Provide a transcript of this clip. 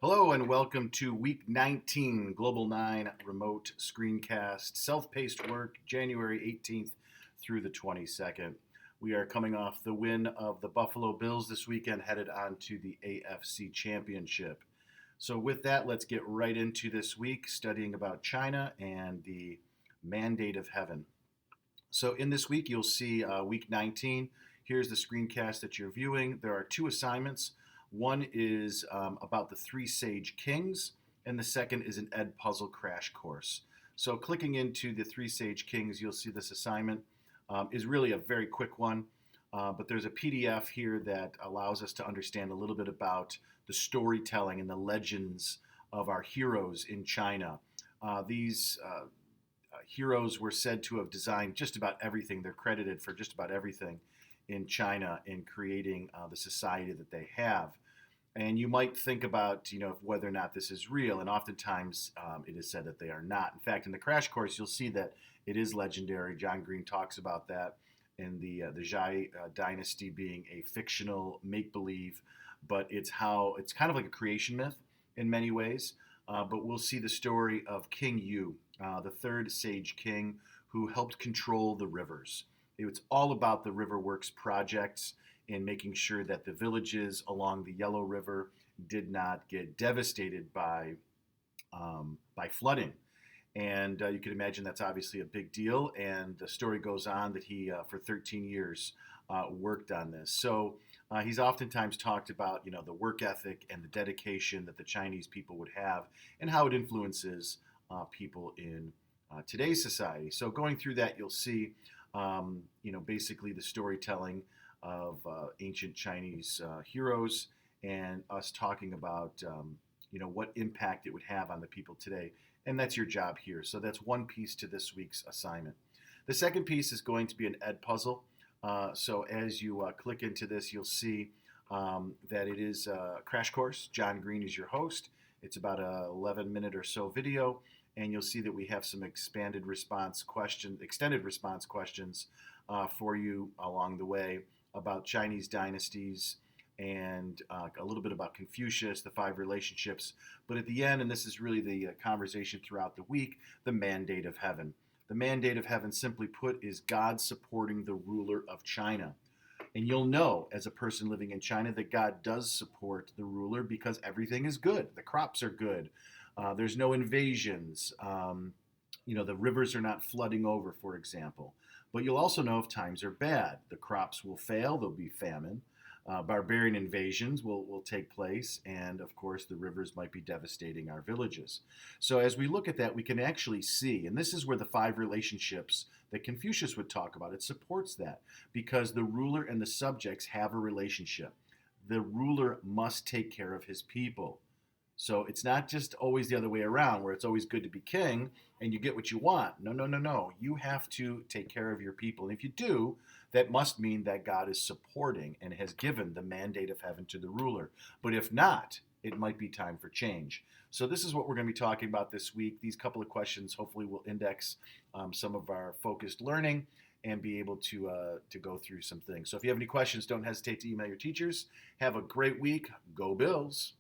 Hello and welcome to week 19, Global 9 remote screencast, self-paced work, January 18th through the 22nd. We are coming off the win of the Buffalo Bills this weekend, headed on to the AFC Championship. So with that, let's get right into this week, studying about China and the mandate of heaven. So in this week, you'll see week 19. Here's the screencast that you're viewing. There are two assignments. One is about the three sage kings, and the second is an Ed puzzle crash course. So clicking into the three sage kings, you'll see this assignment is really a very quick one, but there's a PDF here that allows us to understand a little bit about the storytelling and the legends of our heroes in China. These heroes were said to have designed just about everything. They're credited for just about everything in China in creating the society that they have. And you might think about, whether or not this is real, and oftentimes it is said that they are not. In fact, in the crash course, you'll see that it is legendary. John Green talks about that in the Zhai dynasty being a fictional make-believe, but it's kind of like a creation myth in many ways. But we'll see the story of King Yu, the third sage king who helped control the rivers. It's all about the River Works projects and making sure that the villages along the Yellow River did not get devastated by flooding. And you can imagine that's obviously a big deal. And the story goes on that he, for 13 years, worked on this. So he's oftentimes talked about, the work ethic and the dedication that the Chinese people would have and how it influences people in today's society. So going through that, you'll see basically the storytelling of ancient Chinese heroes and us talking about, what impact it would have on the people today. And that's your job here. So that's one piece to this week's assignment. The second piece is going to be an Ed puzzle. So as you click into this, you'll see that it is a crash course. John Green is your host. It's about a 11-minute or so video. And you'll see that we have some extended response questions for you along the way about Chinese dynasties and a little bit about Confucius, the 5 relationships. But at the end, and this is really the conversation throughout the week, the mandate of heaven. The mandate of heaven, simply put, is God supporting the ruler of China. And you'll know as a person living in China that God does support the ruler because everything is good. The crops are good. There's no invasions. The rivers are not flooding over, for example. But you'll also know if times are bad. The crops will fail. There'll be famine. Barbarian invasions will take place. And, of course, the rivers might be devastating our villages. So as we look at that, we can actually see, and this is where the 5 relationships that Confucius would talk about, it supports that because the ruler and the subjects have a relationship. The ruler must take care of his people. So it's not just always the other way around where it's always good to be king and you get what you want. No. You have to take care of your people. And if you do, that must mean that God is supporting and has given the mandate of heaven to the ruler. But if not, it might be time for change. So this is what we're going to be talking about this week. These couple of questions hopefully will index some of our focused learning and be able to go through some things. So if you have any questions, don't hesitate to email your teachers. Have a great week. Go Bills.